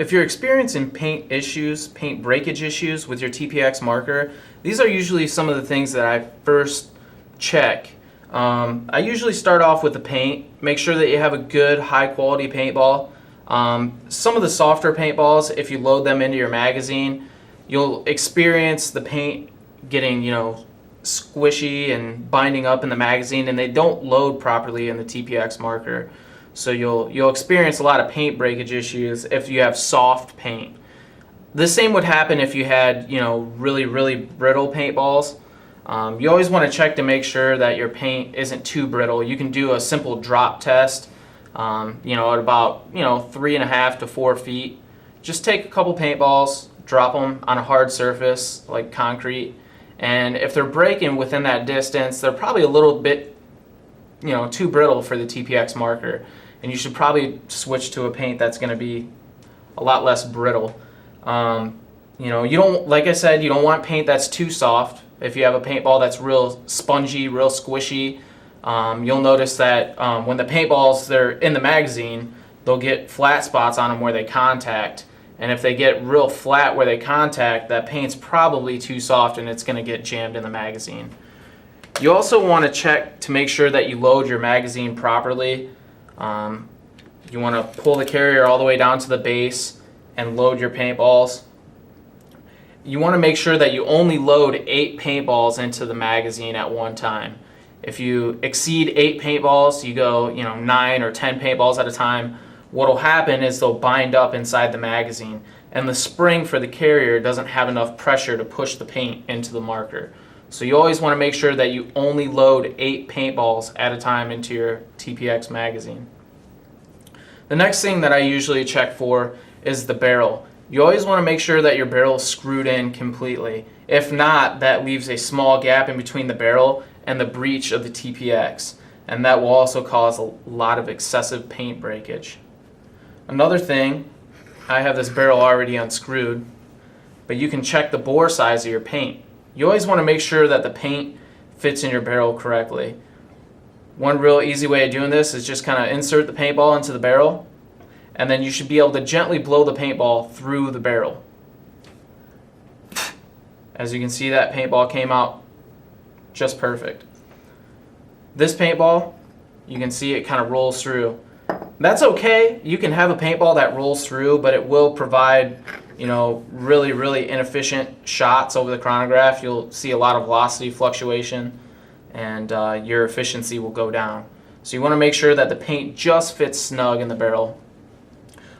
if you're experiencing paint issues, paint breakage issues with your TiPX marker, these are usually some of the things that I first check. I usually start off with the paint, make sure that you have a good high quality paintball. Some of the softer paintballs, if you load them into your magazine, you'll experience the paint getting, squishy and binding up in the magazine, and they don't load properly in the TiPX marker. So you'll experience a lot of paint breakage issues if you have soft paint. The same would happen if you had, really, really brittle paintballs. You always want to check to make sure that your paint isn't too brittle. You can do a simple drop test, at about 3.5 to 4 feet. Just take a couple paintballs, drop them on a hard surface like concrete, and if they're breaking within that distance, they're probably a little bit, too brittle for the TiPX marker, and you should probably switch to a paint that's going to be a lot less brittle. You don't, like I said, you don't want paint that's too soft. If you have a paintball that's real spongy, real squishy, you'll notice that when the paintballs, they're in the magazine, they'll get flat spots on them where they contact. And if they get real flat where they contact, that paint's probably too soft and it's going to get jammed in the magazine. You also want to check to make sure that you load your magazine properly. You want to pull the carrier all the way down to the base and load your paintballs. You want to make sure that you only load 8 paintballs into the magazine at one time. If you exceed 8 paintballs, you go 9 or 10 paintballs at a time, what'll happen is they'll bind up inside the magazine, and the spring for the carrier doesn't have enough pressure to push the paint into the marker. So you always want to make sure that you only load 8 paintballs at a time into your TiPX magazine. The next thing that I usually check for is the barrel. You always want to make sure that your barrel is screwed in completely. If not, that leaves a small gap in between the barrel and the breech of the TiPX, and that will also cause a lot of excessive paint breakage. Another thing, I have this barrel already unscrewed, but you can check the bore size of your paint. You always want to make sure that the paint fits in your barrel correctly. One real easy way of doing this is just kind of insert the paintball into the barrel, and then you should be able to gently blow the paintball through the barrel. As you can see, that paintball came out just perfect. This paintball, you can see it kind of rolls through. That's okay. You can have a paintball that rolls through, but it will provide, really, really inefficient shots over the chronograph. You'll see a lot of velocity fluctuation, and your efficiency will go down. So you want to make sure that the paint just fits snug in the barrel.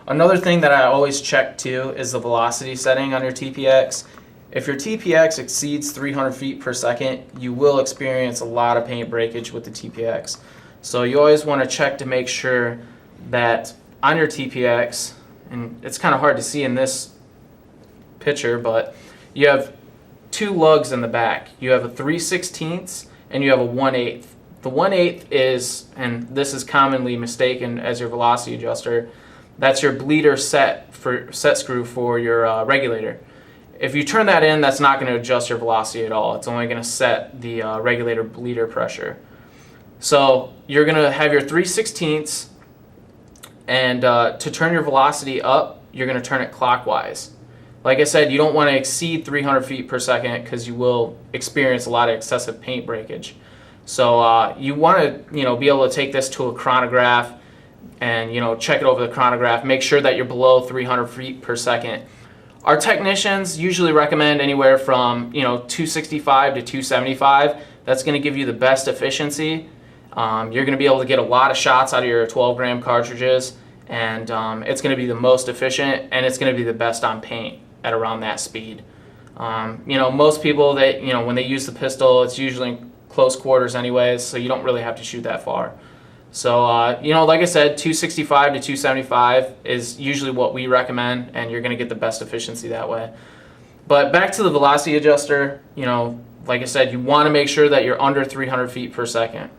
Another thing that I always check too is the velocity setting on your TiPX. If your TiPX exceeds 300 feet per second, you will experience a lot of paint breakage with the TiPX. So you always want to check to make sure that on your TiPX, and it's kind of hard to see in this picture, but you have 2 lugs in the back. You have a 3/16 and you have a 1/8. The 1/8 is, and this is commonly mistaken as your velocity adjuster, that's your bleeder set screw for your regulator. If you turn that in, that's not going to adjust your velocity at all. It's only going to set the regulator bleeder pressure. So you're going to have your 3/16, and to turn your velocity up, you're going to turn it clockwise. Like I said, you don't want to exceed 300 feet per second because you will experience a lot of excessive paint breakage. So you want to be able to take this to a chronograph and check it over the chronograph. Make sure that you're below 300 feet per second. Our technicians usually recommend anywhere from 265 to 275. That's going to give you the best efficiency. You're going to be able to get a lot of shots out of your 12-gram cartridges, and it's going to be the most efficient, and it's going to be the best on paint at around that speed. Most people that when they use the pistol, it's usually in close quarters anyways, so you don't really have to shoot that far. So like I said, 265 to 275 is usually what we recommend, and you're going to get the best efficiency that way. But back to the velocity adjuster, like I said, you want to make sure that you're under 300 feet per second.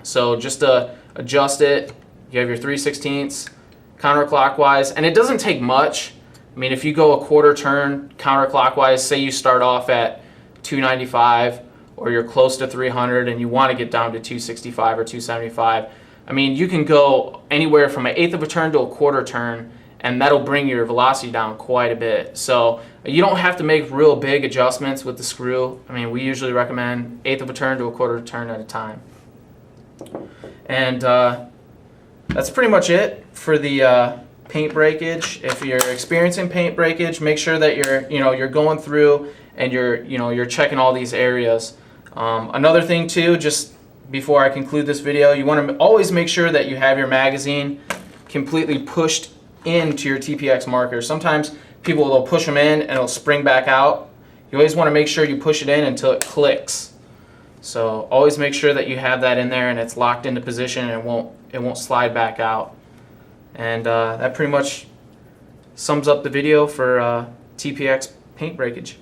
So just to adjust it, you have your 3/16 counterclockwise, and it doesn't take much. I mean, if you go a quarter turn counterclockwise, say you start off at 295 or you're close to 300 and you want to get down to 265 or 275, I mean, you can go anywhere from 1/8 of a turn to a quarter turn, and that'll bring your velocity down quite a bit. So you don't have to make real big adjustments with the screw. I mean, we usually recommend 1/8 of a turn to 1/4 of a turn at a time. And that's pretty much it for the paint breakage. If you're experiencing paint breakage, make sure that you're going through and you're checking all these areas. Another thing too, just before I conclude this video, you want to always make sure that you have your magazine completely pushed into your TiPX marker. Sometimes people will push them in and it'll spring back out. You always want to make sure you push it in until it clicks. So always make sure that you have that in there and it's locked into position and it won't slide back out. And that pretty much sums up the video for TiPX paint breakage.